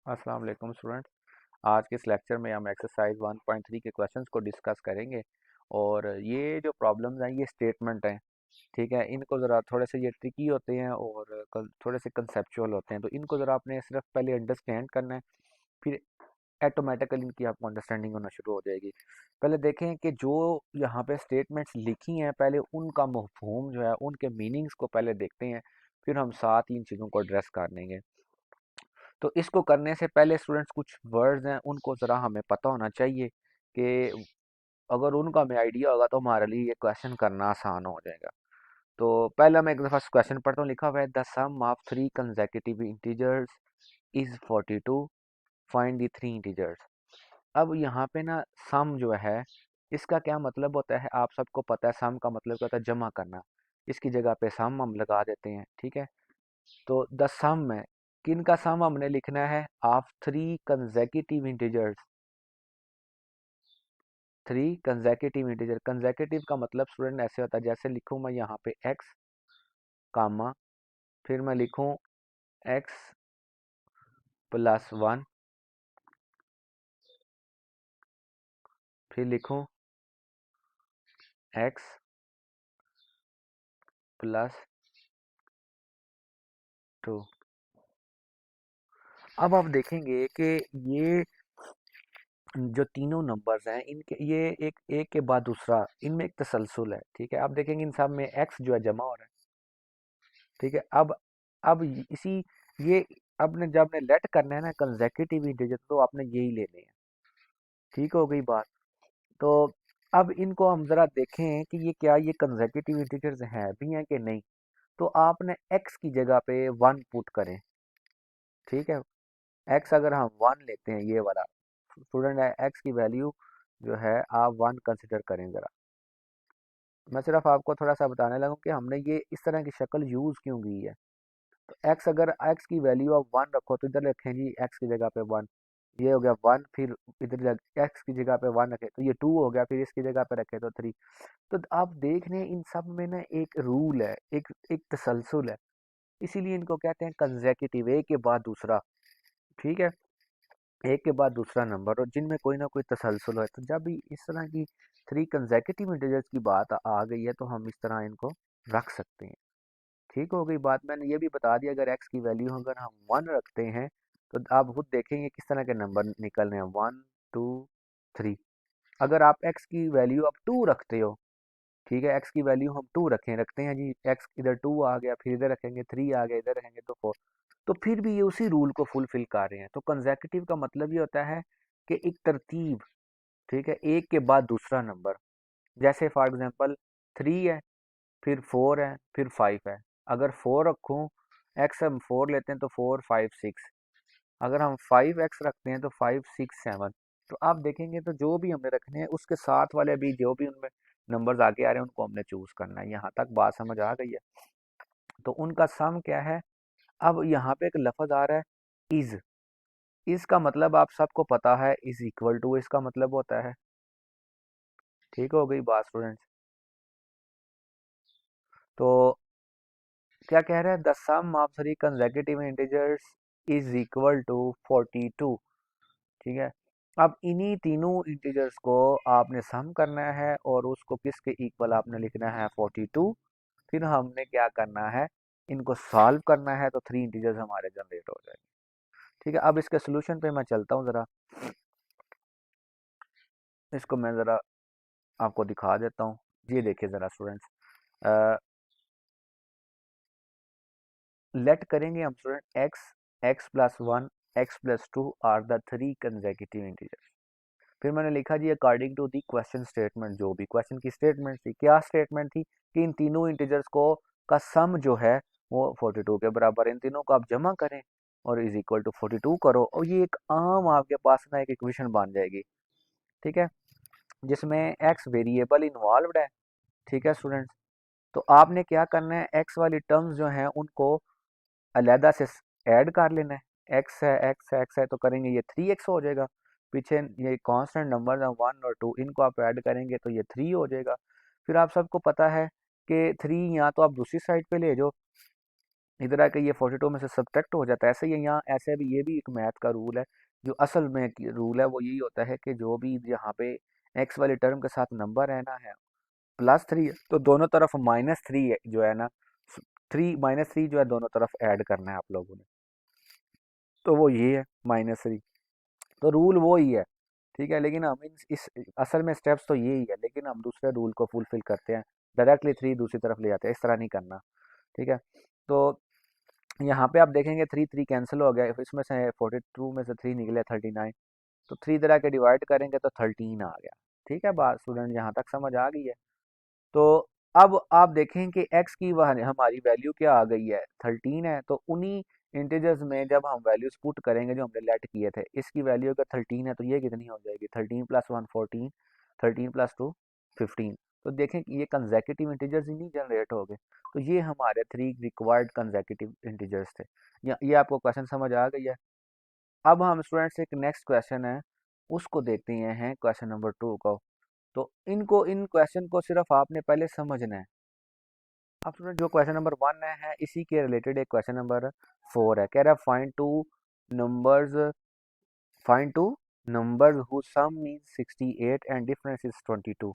अस्सलाम वालेकुम स्टूडेंट्स। आज के इस लेक्चर में हम एक्सरसाइज 1.3 के क्वेश्चंस को डिस्कस करेंगे। और ये जो प्रॉब्लम्स हैं ये स्टेटमेंट हैं। ठीक है, इनको ज़रा थोड़े से ये ट्रिकी होते हैं और थोड़े से कंसेप्चुअल होते हैं, तो इनको ज़रा आपने सिर्फ पहले अंडरस्टैंड करना है, फिर ऑटोमेटिकली इनकी आपको अंडरस्टैंडिंग होना शुरू हो जाएगी। पहले देखें कि जो यहाँ पे स्टेटमेंट्स लिखी हैं पहले उनका मफहूम जो है, उनके मीनिंग्स को पहले देखते हैं, फिर हम साथ ही इन चीज़ों को एड्रेस कर लेंगे। तो इसको करने से पहले स्टूडेंट्स कुछ वर्ड्स हैं उनको ज़रा हमें पता होना चाहिए कि अगर उनका हमें आइडिया होगा तो हमारे लिए ये क्वेश्चन करना आसान हो जाएगा। तो पहला मैं एक दफ़ा क्वेश्चन पढ़ता हूँ। लिखा हुआ है the sum of three consecutive integers is 42, find the three integers. अब यहाँ पे ना सम जो है इसका क्या मतलब होता है, आप सबको पता है सम का मतलब क्या होता है, जमा करना। इसकी जगह पे सम हम लगा देते हैं। ठीक है, तो द सम है, किन का सम हमने लिखना है, of three consecutive integers. Three consecutive integer, consecutive का मतलब स्टूडेंट ऐसे होता है जैसे लिखूं मैं यहाँ पे एक्स कामा, फिर मैं लिखूं एक्स प्लस वन, फिर लिखूं एक्स प्लस टू। अब आप देखेंगे कि ये जो तीनों नंबर्स हैं इनके ये एक के बाद दूसरा इनमें एक तसलसल है। ठीक है, आप देखेंगे इन सब में एक्स जो है जमा हो रहा है। ठीक है, अब इसी ये आपने जब आपने लेट करना है ना कंसेक्यूटिव इंटीजर, तो आपने यही लेने हैं। ठीक हो गई बात। तो अब इनको हम जरा देखें कि ये क्या ये कंसेक्यूटिव इंटीजर्स हैं भी हैं कि नहीं। तो आपने एक्स की जगह पे वन पुट करें। ठीक है, एक्स अगर हम वन लेते हैं ये वाला स्टूडेंट है, एक्स की वैल्यू जो है आप वन कंसिडर करें ज़रा। मैं सिर्फ आपको थोड़ा सा बताने लगा कि हमने ये इस तरह की शक्ल यूज़ क्यों की है। तो एक्स अगर एक्स की वैल्यू आप वन रखो तो इधर रखें जी एक्स की जगह पे वन, ये हो गया वन, फिर इधर एक्स की जगह पे वन रखे तो ये टू हो गया, फिर इसकी जगह पे रखे तो थ्री। तो आप देख रहे हैं इन सब में ना एक रूल है, एक एक तसलसल है, इसीलिए इनको कहते हैं कंसेक्यूटिव, एक के बाद दूसरा। ठीक है, एक के बाद दूसरा नंबर और जिनमें कोई ना कोई तसलसल है। तो जब भी इस तरह की थ्री कंसेक्यूटिव इंटीजर्स की बात आ गई है तो हम इस तरह इनको रख सकते हैं। ठीक हो गई बात। मैंने ये भी बता दिया अगर एक्स की वैल्यू अगर हम वन रखते हैं तो आप खुद देखेंगे किस तरह के नंबर निकल रहे हैं, वन टू थ्री। अगर आप एक्स की वैल्यू आप टू रखते हो, ठीक है, एक्स की वैल्यू हम टू रखते हैं जी, एक्स इधर टू आ गया, फिर इधर रखेंगे थ्री आ गया, इधर रखेंगे तो फोर, तो फिर भी ये उसी रूल को फुलफिल कर रहे हैं। तो कंसेक्यूटिव का मतलब ये होता है कि एक तरतीब। ठीक है, एक के बाद दूसरा नंबर, जैसे फॉर एग्जांपल थ्री है, फिर फोर है, फिर फाइव है। अगर फोर रखूं, एक्स हम फोर लेते हैं तो फोर फाइव सिक्स, अगर हम फाइव एक्स रखते हैं तो फाइव सिक्स सेवन। तो आप देखेंगे तो जो भी हमने रखने हैं उसके साथ वाले भी जो भी उनमें नंबर्स आगे आ रहे हैं उनको हमने चूज करना है। यहाँ तक बात समझ आ गई है। तो उनका सम क्या है। अब यहाँ पे एक लफ्ज आ रहा है इज। इसका मतलब आप सबको पता है, इज इक्वल टू इसका मतलब होता है। ठीक हो गई बात स्टूडेंट्स। तो क्या कह रहा है, the sum of three consecutive integers is equal to 42। ठीक है, अब इन्हीं तीनों इंटीजर्स को आपने सम करना है और उसको किसके इक्वल आपने लिखना है 42। फिर हमने क्या करना है, इनको सॉल्व करना है तो थ्री इंटीजर्स हमारे जनरेट हो जाएंगे। ठीक है, अब इसके सोल्यूशन पे मैं चलता हूँ ज़रा, इसको मैं ज़रा आपको दिखा देता हूँ। ये देखिए ज़रा स्टूडेंट्स, लेट करेंगे हम student x, x plus one, x plus two are the three consecutive integers. फिर मैंने लिखा जी according to the question statement, जो भी क्वेश्चन की स्टेटमेंट थी, क्या स्टेटमेंट थी कि इन तीनों इंटीजर्स को का सम जो है वो 42 के बराबर है। इन तीनों को आप जमा करें और इज इक्वल टू 42 करो और ये एक आम आपके पास ना एक इक्वेशन बन जाएगी। ठीक है, जिसमें एक्स वेरिएबल इन्वॉल्व है। ठीक है स्टूडेंट्स, तो आपने क्या करना है, एक्स वाली टर्म्स जो हैं उनको अलहदा से ऐड कर लेना है। एक्स है एक्स है एक्स है तो करेंगे ये थ्री एक्स हो जाएगा। पीछे ये कांस्टेंट नंबर है वन और टू, इनको आप ऐड करेंगे तो ये थ्री हो जाएगा। फिर आप सबको पता है कि थ्री या तो आप दूसरी साइड पे ले जाओ, इधर आके ये 42 में से सब्ट्रैक्ट हो जाता है। ऐसे ही यहाँ ऐसे भी ये भी एक मैथ का रूल है। जो असल में रूल है वो यही होता है कि जो भी यहाँ पे एक्स वाली टर्म के साथ नंबर है ना है +3 है, तो दोनों तरफ -3 है जो है ना, 3 - 3 जो है दोनों तरफ ऐड करना है आप लोगों ने। तो वो ये है -3। तो रूल वो ही है, ठीक है। लेकिन हम इस असल में स्टेप्स तो ये ही है, लेकिन हम दूसरे रूल को फुलफिल करते हैं, डायरेक्टली 3 दूसरी तरफ ले जाते हैं, इस तरह नहीं करना, ठीक है। तो यहाँ पे आप देखेंगे 3 कैंसिल हो गया, इसमें से 42 में से 3 निकले 39। तो 3 इधर आके डिवाइड करेंगे तो 13 आ गया। ठीक है, बात स्टूडेंट यहाँ तक समझ आ गई है। तो अब आप देखें कि x की वह हमारी वैल्यू क्या आ गई है, 13 है। तो उन्हीं इंटीजर्स में जब हम वैल्यूज पुट करेंगे जो हमने लेट किए थे, इसकी वैल्यू अगर 13 है तो ये कितनी हो जाएगी, 13 + 1 14, 13 + 2 15। तो देखें कि ये कंसेक्यूटिव इंटीजर्स ही नहीं जनरेट हो गए। तो ये हमारे 3 रिक्वायर्ड कंसेक्यूटिव इंटीजर्स थे। ये आपको क्वेश्चन समझ आ गई है। अब हम स्टूडेंट्स एक नेक्स्ट क्वेश्चन है उसको देखते हैं, क्वेश्चन नंबर 2 को। तो इन क्वेश्चन को सिर्फ आपने पहले समझना है। अब स्टूडेंट जो क्वेश्चन नंबर 1 है इसी के रिलेटेड एक क्वेश्चन नंबर 4 है। कह रहा है numbers find two numbers who sum is 68 and difference is 22।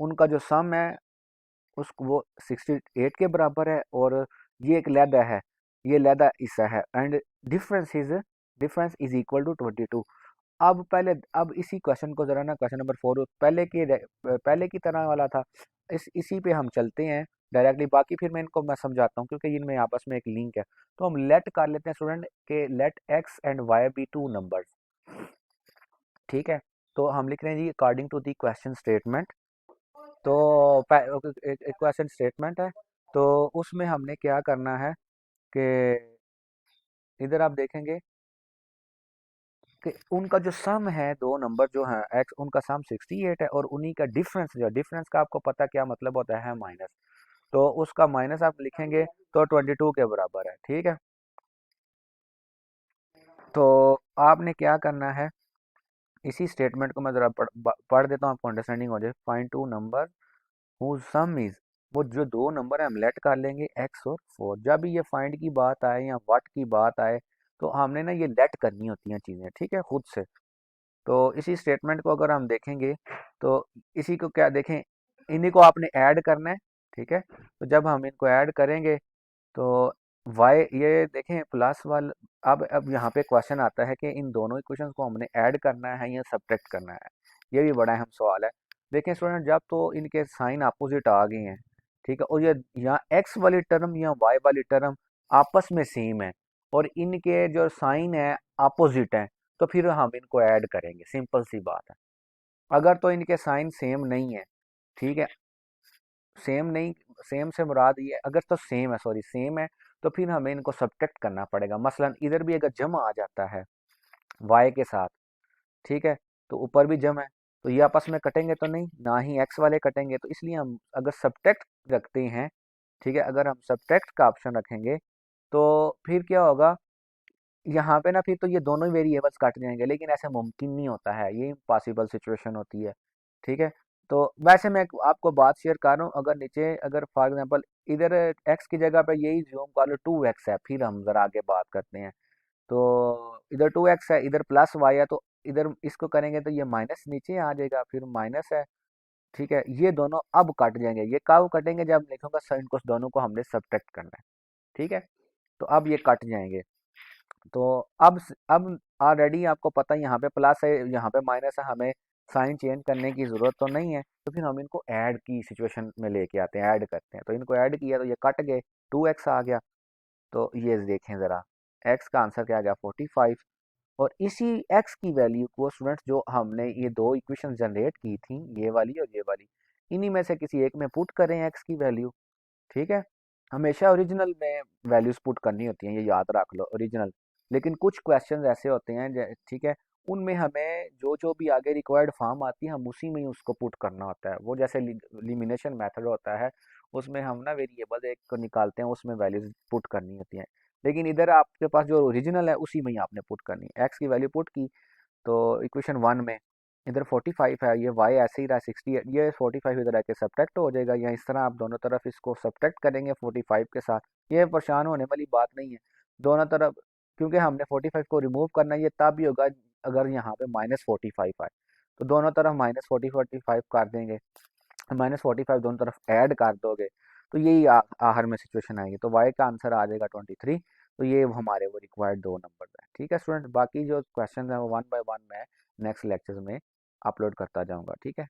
उनका जो सम है उस वो 68 के बराबर है, और ये एक लैदा है, ये लैदा हिस्सा है, and difference is equal to 22। अब इसी क्वेश्चन को जरा ना, क्वेश्चन नंबर 4 पहले की तरह वाला था, इसी पे हम चलते हैं डायरेक्टली। बाकी फिर मैं समझाता हूँ क्योंकि इनमें आपस में एक लिंक है। तो हम लेट कर लेते हैं स्टूडेंट के let x and y be two numbers, ठीक है। तो हम लिख रहे हैं जी according to the question statement. तो एक क्वेश्चन स्टेटमेंट है, तो उसमें हमने क्या करना है कि इधर आप देखेंगे कि उनका जो सम है, दो नंबर जो है एक्स, उनका सम 68 है, और उन्हीं का डिफरेंस, जो डिफरेंस का आपको पता क्या मतलब होता है, माइनस। तो उसका माइनस आप लिखेंगे तो 22 के बराबर है, ठीक है। तो आपने क्या करना है, इसी स्टेटमेंट को मैं जरा पढ़ देता हूँ, आपको अंडरस्टैंडिंग हो जाए। Find two number who sum is, वो जो दो नंबर है हम लेट कर लेंगे एक्स और 4। जब भी ये फाइंड की बात आए या व्हाट की बात आए, तो हमने ना ये लेट करनी होती हैं चीज़ें, ठीक है, खुद से। तो इसी स्टेटमेंट को अगर हम देखेंगे, तो इसी को क्या देखें, इन्हीं को आपने ऐड करना है, ठीक है। तो जब हम इनको ऐड करेंगे तो वाई, ये देखें प्लस वाल। अब यहाँ पे क्वेश्चन आता है कि इन दोनों इक्वेशंस को हमने ऐड करना है या सब्ट्रैक्ट करना है। ये भी बड़ा अहम सवाल है। देखें स्टूडेंट, जब तो इनके साइन अपोजिट आ गए हैं, ठीक है, और ये यहाँ एक्स वाली टर्म या वाई वाली टर्म आपस में सेम है, और इनके जो साइन है अपोजिट है, तो फिर हम इनको ऐड करेंगे, सिंपल सी बात है। अगर तो इनके साइन सेम नहीं है, ठीक है, सेम नहीं, सेम से मुराद ये अगर तो सेम है, सॉरी सेम है, तो फिर हमें इनको सब्ट्रैक्ट करना पड़ेगा। मसलन इधर भी अगर जम आ जाता है वाई के साथ, ठीक है, तो ऊपर भी जम है, तो ये आपस में कटेंगे तो नहीं, ना ही एक्स वाले कटेंगे। तो इसलिए हम अगर सब्ट्रैक्ट रखते हैं, ठीक है, अगर हम सब्ट्रैक्ट का ऑप्शन रखेंगे तो फिर क्या होगा, यहाँ पे ना फिर तो ये दोनों ही वेरिएबल्स काट जाएंगे, लेकिन ऐसा मुमकिन नहीं होता है, ये इम्पॉसिबल सिचुएशन होती है, ठीक है। तो वैसे मैं आपको बात शेयर कर रहा हूँ, अगर नीचे अगर फॉर एग्जांपल इधर एक्स की जगह पे यही जूम कर लो 2x है, फिर हम जरा आगे बात करते हैं। तो इधर 2x है, इधर प्लस वाई है, तो इधर इसको करेंगे तो ये माइनस नीचे आ जाएगा, फिर माइनस है, ठीक है। ये दोनों अब कट जाएंगे, ये कब कटेंगे, जब लिखूंगा साइन को दोनों को हमने सब्ट्रैक्ट करना है, ठीक है। तो अब ये कट जाएंगे। तो अब ऑलरेडी आपको पता है यहाँ पे प्लस है, यहाँ पे माइनस है, हमें साइन चेंज करने की ज़रूरत तो नहीं है। तो फिर हम इनको ऐड की सिचुएशन में लेके आते हैं, ऐड करते हैं। तो इनको ऐड किया तो ये कट गए, 2x आ गया। तो ये देखें ज़रा, x का आंसर क्या आ गया, 45। और इसी x की वैल्यू को स्टूडेंट्स, जो हमने ये दो इक्वेशन जनरेट की थी, ये वाली और ये वाली, इन्हीं में से किसी एक में पुट करें x की वैल्यू, ठीक है। हमेशा ओरिजिनल में वैल्यूज पुट करनी होती हैं, ये याद रख लो, ओरिजिनल। लेकिन कुछ क्वेश्चंस ऐसे होते हैं ठीक है, उनमें हमें जो जो भी आगे रिक्वायर्ड फॉर्म आती है, हम उसी में ही उसको पुट करना होता है। वो जैसे एलिमिनेशन मेथड होता है, उसमें हम ना वेरिएबल एक को निकालते हैं, उसमें वैल्यूज पुट करनी होती हैं। लेकिन इधर आपके पास जो ओरिजिनल है उसी में ही आपने पुट करनी है। एक्स की वैल्यू पुट की तो इक्वेशन 1 में, इधर 45 है, ये y ऐसे ही रहा 68, ये 45 इधर आके सब्ट्रैक्ट हो जाएगा, या इस तरह आप दोनों तरफ इसको सब्ट्रैक्ट करेंगे 45 के साथ। ये परेशान होने वाली बात नहीं है दोनों तरफ, क्योंकि हमने 45 को रिमूव करना है, ये तब भी होगा अगर यहाँ पे -45 आए। तो दोनों तरफ -40 45 कर देंगे, -45 दोनों तरफ ऐड कर दोगे, तो यही आखिर में सिचुएशन आएगी। तो वाई का आंसर आ जाएगा 23। तो ये हमारे वो रिक्वायर्ड दो नंबर है। ठीक है स्टूडेंट, बाकी जो क्वेश्चन है वो वन बाय वन मैं नेक्स्ट लेक्चर में अपलोड करता जाऊंगा। ठीक है।